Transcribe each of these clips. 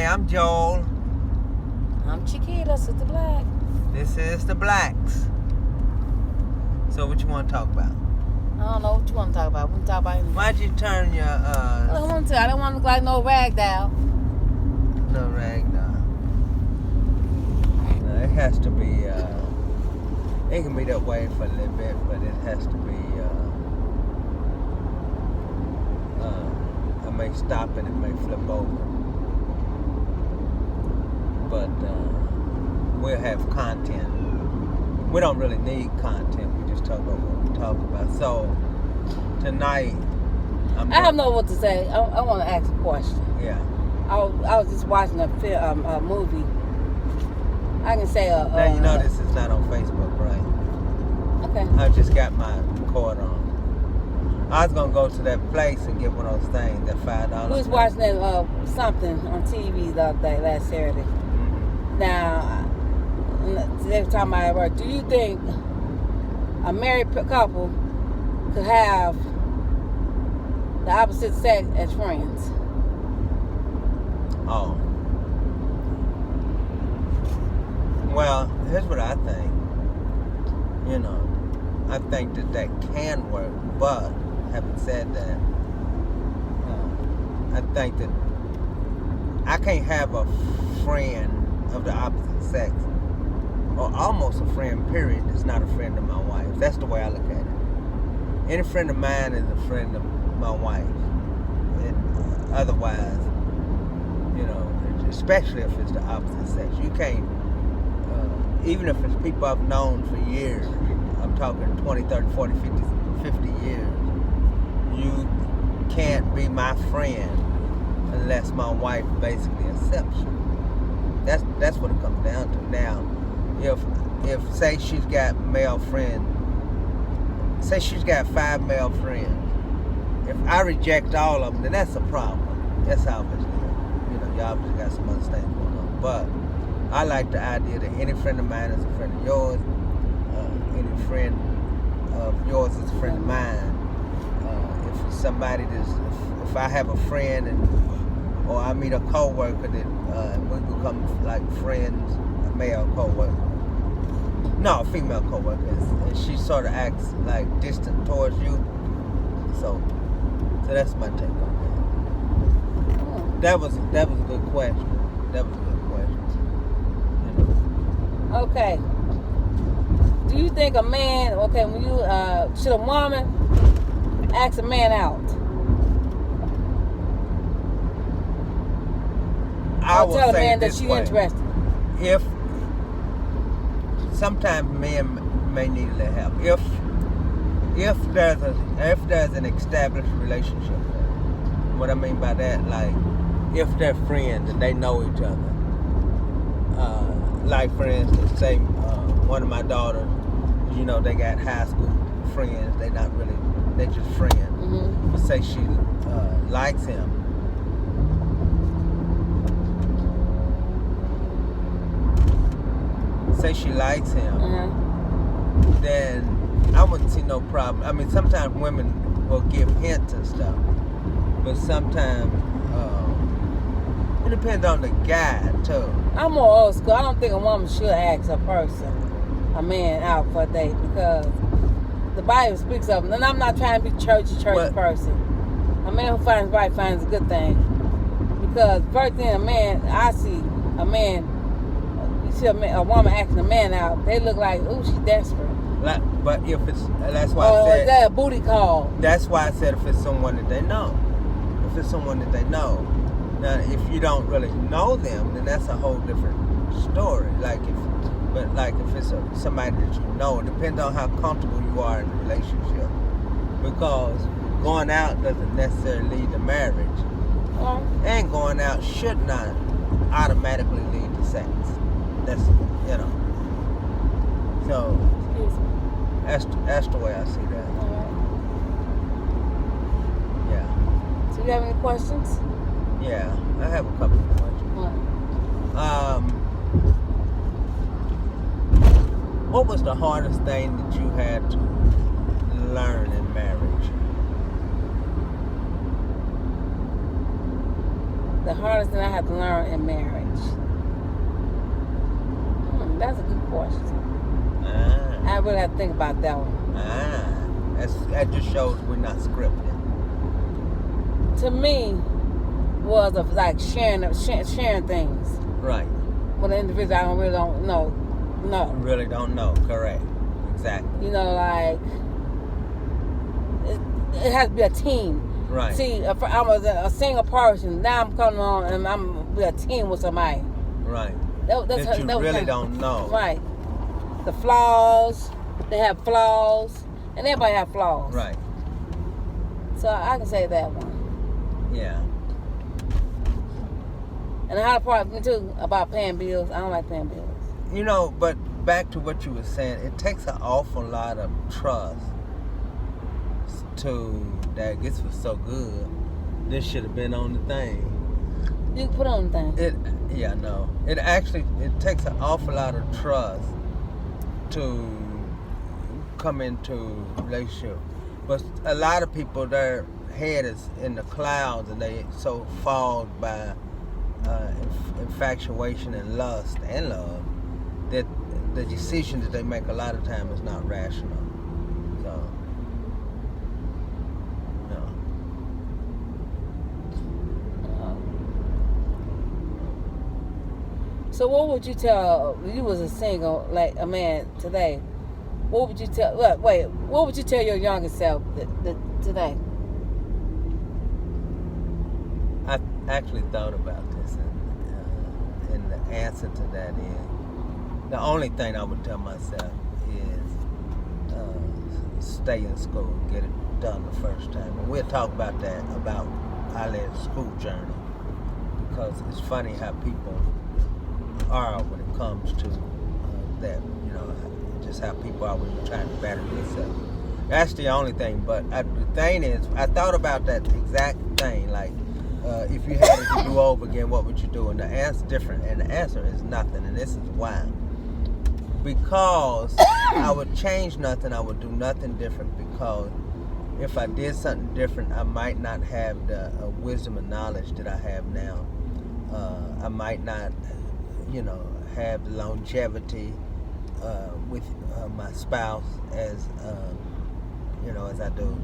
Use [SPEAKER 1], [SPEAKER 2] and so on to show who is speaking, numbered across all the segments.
[SPEAKER 1] Hi, I'm Joel.
[SPEAKER 2] I'm Chiquita, Sister Black.
[SPEAKER 1] This is the Blacks. So what you want to talk about?
[SPEAKER 2] I don't know what you want to talk about. We can talk about anything.
[SPEAKER 1] Why'd you turn your
[SPEAKER 2] I don't want to. I don't want to look like no rag doll.
[SPEAKER 1] no rag doll? No, it has to be it can be that way for a little bit, but it has to be I may stop and it may flip over. But we'll have content. We don't really need content. We just talk about what we talk about. So tonight,
[SPEAKER 2] I don't know what to say. I want to ask a question.
[SPEAKER 1] Yeah.
[SPEAKER 2] I was just watching a movie. I can say
[SPEAKER 1] now you know this is not on Facebook, right?
[SPEAKER 2] Okay.
[SPEAKER 1] I just got my recorder on. I was gonna go to that place and get one of those things, that $5.
[SPEAKER 2] We was watching that something on TV the other day, last Saturday.
[SPEAKER 1] Mm-hmm.
[SPEAKER 2] Now, they were talking about it. Do you think a married couple could have the opposite sex as friends?
[SPEAKER 1] Oh. Well, here's what I think. You know, I think that can work, but having said that, I think that I can't have a friend of the opposite sex, or almost a friend, period, that's not a friend of my wife. That's the way I look at it. Any friend of mine is a friend of my wife. And otherwise, you know, especially if it's the opposite sex, you can't, even if it's people I've known for years, I'm talking 20, 30, 40, 50 years, you can't be my friend unless my wife basically accepts you. That's what it comes down to. Now, if say she's got male friends, say she's got 5 male friends, if I reject all of them, then that's a problem. That's obviously, you know, you obviously got some other things going on. But I like the idea that any friend of mine is a friend of yours, any friend of yours is a friend of mine. If somebody if I have a friend or I meet a coworker that and we become like friends, a male coworker, no, a female coworker, and she sort of acts like distant towards you. So that's my take on that. That was a good question. That was a good question. You know.
[SPEAKER 2] Okay. Do you think a man, when you, should a woman ask a man out?
[SPEAKER 1] I will
[SPEAKER 2] tell a
[SPEAKER 1] say
[SPEAKER 2] man that
[SPEAKER 1] this
[SPEAKER 2] she's
[SPEAKER 1] way.
[SPEAKER 2] interested.
[SPEAKER 1] If sometimes men may need a little help. If there's an established relationship, what I mean by that, like if they're friends and they know each other. Like for instance, say one of my daughters, you know, they got high school friends. They just friends.
[SPEAKER 2] Mm-hmm.
[SPEAKER 1] But say she likes him. Say she likes him, then I wouldn't see no problem. I mean, sometimes women will give hints and stuff, but sometimes it depends on the guy too.
[SPEAKER 2] I'm more old school. I don't think a woman should ask a man out for a date, because the Bible speaks of it. And I'm not trying to be churchy person. A man who finds right finds a good thing. Because first thing I see a woman asking a man out, they look like, ooh, she's desperate.
[SPEAKER 1] But if that's why I said,
[SPEAKER 2] is that a booty call?
[SPEAKER 1] That's why I said if it's someone that they know. If it's someone that they know. Now, if you don't really know them, then that's a whole different story. Like if it's somebody that you know, it depends on how comfortable you are in the relationship. Because going out doesn't necessarily lead to marriage. And going out should not automatically lead to sex. That's, you know. So that's the way I see that. Yeah.
[SPEAKER 2] So you have any questions?
[SPEAKER 1] Yeah, I have a couple of questions. What was the hardest thing that you had to learn in marriage?
[SPEAKER 2] The hardest thing I have to learn in marriage. That's a good question. I really have to think about that one.
[SPEAKER 1] That just shows we're not scripted.
[SPEAKER 2] To me, was of like sharing things.
[SPEAKER 1] Right.
[SPEAKER 2] With an individual I really don't know. No.
[SPEAKER 1] Really don't know. Correct. Exactly.
[SPEAKER 2] You know, like it has to be a team.
[SPEAKER 1] Right.
[SPEAKER 2] See, I was a single person. Now I'm coming on and I'm be a team with somebody.
[SPEAKER 1] Right.
[SPEAKER 2] That
[SPEAKER 1] you really don't know.
[SPEAKER 2] Right. The flaws. They have flaws, and everybody have flaws.
[SPEAKER 1] Right.
[SPEAKER 2] So I can say that one.
[SPEAKER 1] Yeah.
[SPEAKER 2] And the hard part for me too about paying bills. I don't like paying bills.
[SPEAKER 1] You know, but back to what you were saying, it takes an awful lot of trust to that gets was so good. This should have been on the thing.
[SPEAKER 2] You can put on the thing.
[SPEAKER 1] It takes an awful lot of trust to come into a relationship. But a lot of people, their head is in the clouds and they so fogged by infatuation and lust and love that the decision that they make a lot of time is not rational.
[SPEAKER 2] So what would you tell if you was a single, like a man today? What would you tell? What would you tell your younger self today?
[SPEAKER 1] I actually thought about this, and the answer to that is the only thing I would tell myself is stay in school, get it done the first time, and we'll talk about that about our school journey, because it's funny how people are when it comes to that, you know, just how people are when you're trying to better yourself. That's the only thing. But the thing is, I thought about that exact thing. Like, if you had it to do over again, what would you do? And the answer's different. And the answer is nothing. And this is why. Because I would change nothing. I would do nothing different. Because if I did something different, I might not have the wisdom and knowledge that I have now. I might not, you know, have the longevity with my spouse as you know, as I do.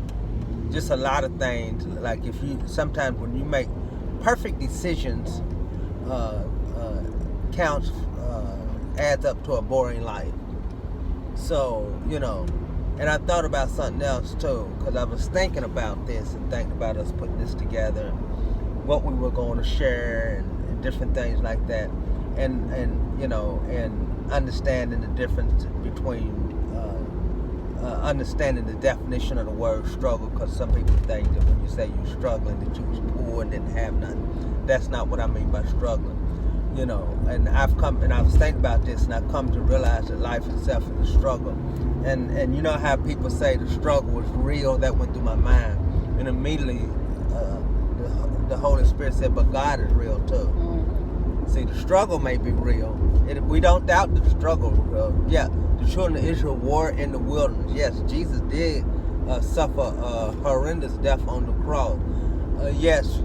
[SPEAKER 1] Just a lot of things. Like if you sometimes when you make perfect decisions, counts adds up to a boring life. So you know, and I thought about something else too, because I was thinking about this and thinking about us putting this together, what we were going to share and different things like that. And you know, and understanding the difference between understanding the definition of the word struggle, because some people think that when you say you're struggling that you was poor and didn't have nothing. That's not what I mean by struggling, you know. And I was thinking about this, and I've come to realize that life itself is a struggle. And you know how people say the struggle was real? That went through my mind, and immediately the Holy Spirit said, but God is real too. See, the struggle may be real. We don't doubt that the struggle is real. Yeah, the children of Israel war in the wilderness. Yes, Jesus did suffer a horrendous death on the cross. Yes,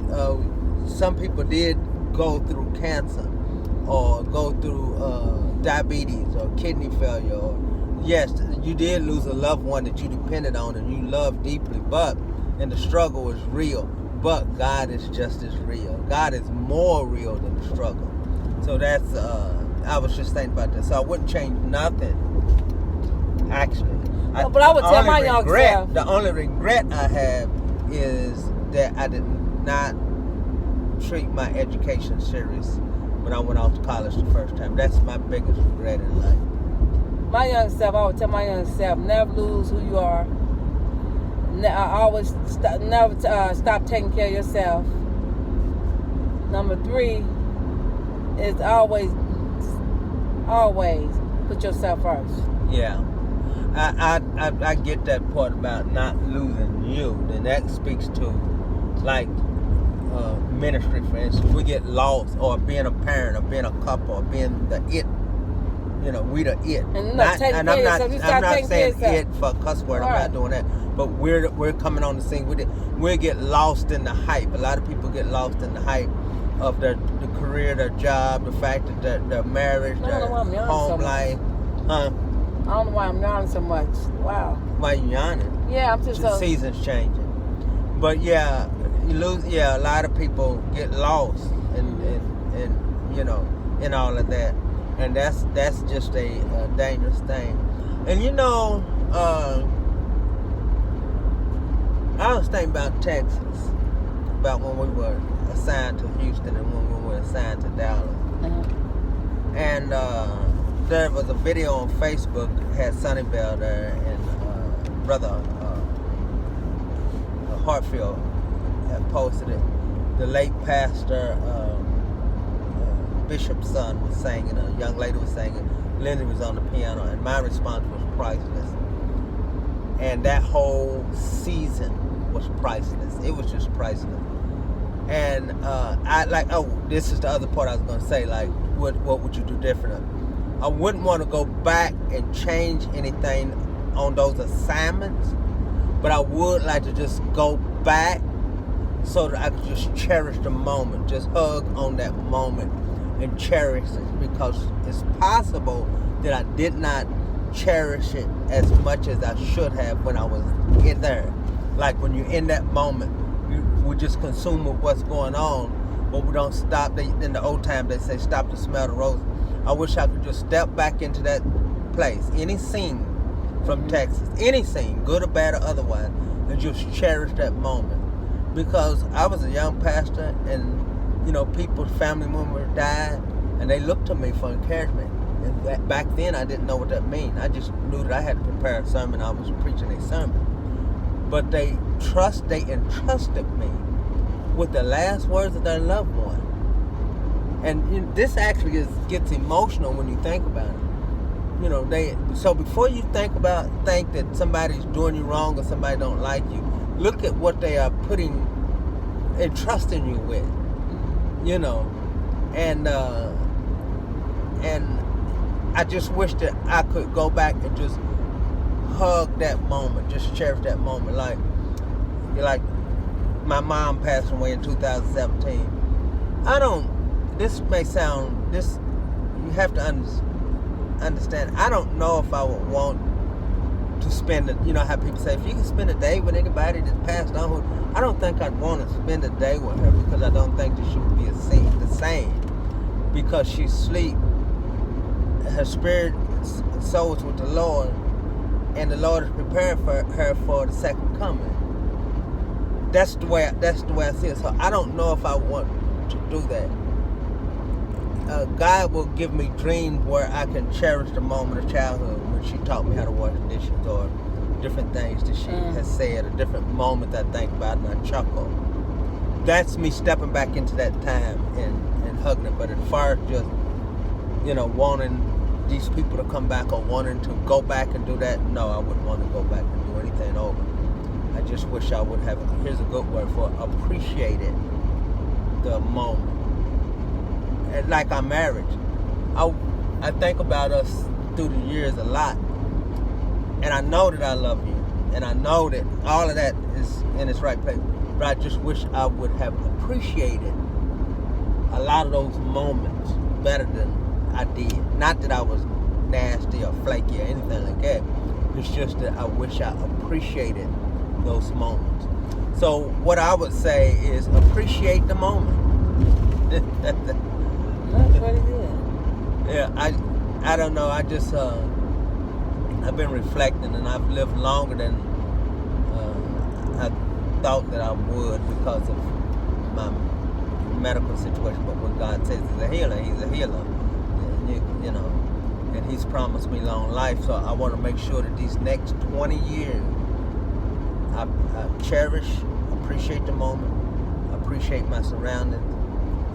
[SPEAKER 1] some people did go through cancer or go through diabetes or kidney failure. Or, yes, you did lose a loved one that you depended on and you loved deeply, and the struggle is real. But God is just as real. God is more real than the struggle. So that's, I was just thinking about this. So I wouldn't change nothing, actually.
[SPEAKER 2] But I would tell my young self.
[SPEAKER 1] The only regret I have is that I did not treat my education serious when I went off to college the first time. That's my biggest regret in life.
[SPEAKER 2] My young self, I would tell my young self, never lose who you are. Always never stop taking care of yourself. Number 3 is always put yourself first.
[SPEAKER 1] Yeah, I get that part about not losing you, and that speaks to like ministry, for instance. We get lost, or being a parent, or being a couple, or being the it. You know, we the it.
[SPEAKER 2] And I'm
[SPEAKER 1] not saying it for a cuss word. I'm not doing that. But we're coming on the scene with it. We get lost in the hype. A lot of people get lost in the hype, of the career, their job, the fact that their marriage, their home life. Huh?
[SPEAKER 2] I don't know why I'm yawning so much. Wow.
[SPEAKER 1] Why you yawning?
[SPEAKER 2] Yeah, I'm just
[SPEAKER 1] the seasons changing. But yeah, you lose. Yeah, a lot of people get lost in you know, in all of that, and that's just a dangerous thing. And you know, I was thinking about Texas, about when we were assigned to Houston and when we were assigned to Dallas. And there was a video on Facebook, had Sunnyvale there, and Brother Hartfield had posted it. The late pastor, Bishop's son, was singing, a young lady was singing, Lindsay was on the piano, and my response was priceless. And that whole season was priceless. It was just priceless. And I like, oh, this is the other part I was gonna say, like, what would you do different? I wouldn't want to go back and change anything on those assignments, but I would like to just go back so that I could just cherish the moment, just hug on that moment and cherish it, because it's possible that I did not cherish it as much as I should have when I was in there. Like when you're in that moment, we just consume with what's going on, but we don't stop. In the old time, they say stop to smell the roses. I wish I could just step back into that place, any scene from Texas, any scene, good or bad or otherwise, and just cherish that moment. Because I was a young pastor, and you know, people's family members died, and they looked to me for encouragement. And back then, I didn't know what that meant. I just knew that I had to prepare a sermon. I was preaching a sermon, but they entrusted me with the last words of their loved one. And you know, this actually gets emotional when you think about it. You know, so before you think that somebody's doing you wrong or somebody don't like you, look at what they are entrusting you with. You know, and I just wish that I could go back and just hug that moment, just cherish that moment. Like my mom passed away in 2017. You have to understand, I don't know if I would want to spend it, you know how people say, if you can spend a day with anybody that's passed on, I don't think I'd want to spend a day with her, because I don't think that she would be the same, because she's asleep, her spirit, soul is with the Lord, and the Lord is preparing for her for the second coming. That's the way I see it. So I don't know if I want to do that. God will give me dreams where I can cherish the moment of childhood when she taught me how to wash dishes, or different things that she has said, or different moments I think about and I chuckle. That's me stepping back into that time and hugging it. But as far as just, you know, wanting these people to come back or wanting to go back and do that, no, I wouldn't want to go back and do anything over. I just wish I would have, here's a good word for it, appreciated the moment. And like our marriage, I think about us through the years a lot, and I know that I love you, and I know that all of that is in its right place, but I just wish I would have appreciated a lot of those moments better than I did. Not that I was nasty or flaky or anything like that. It's just that I wish I appreciated those moments. So what I would say is appreciate the moment.
[SPEAKER 2] That's pretty good.
[SPEAKER 1] Yeah, I don't know. I just I've been reflecting, and I've lived longer than I thought that I would because of my medical situation. But when God says He's a healer, He's a healer. And you know, and He's promised me long life. So I want to make sure that these next 20 years, I cherish, appreciate the moment, appreciate my surroundings.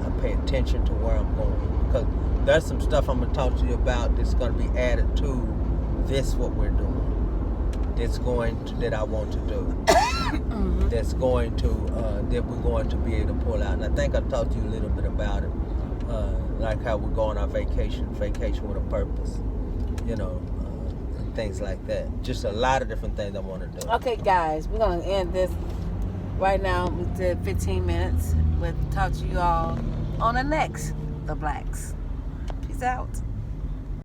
[SPEAKER 1] I pay attention to where I'm going, because there's some stuff I'm going to talk to you about that's going to be added to this, what we're doing, that I want to do, that's going to, that we're going to be able to pull out. And I think I talked to you a little bit about it, like how we go on our vacation with a purpose, you know, and things like that. Just a lot of different things I want to do.
[SPEAKER 2] Okay, guys, we're going to end this right now. We did 15 minutes. We'll talk to you all on the next The Blacks. Peace out.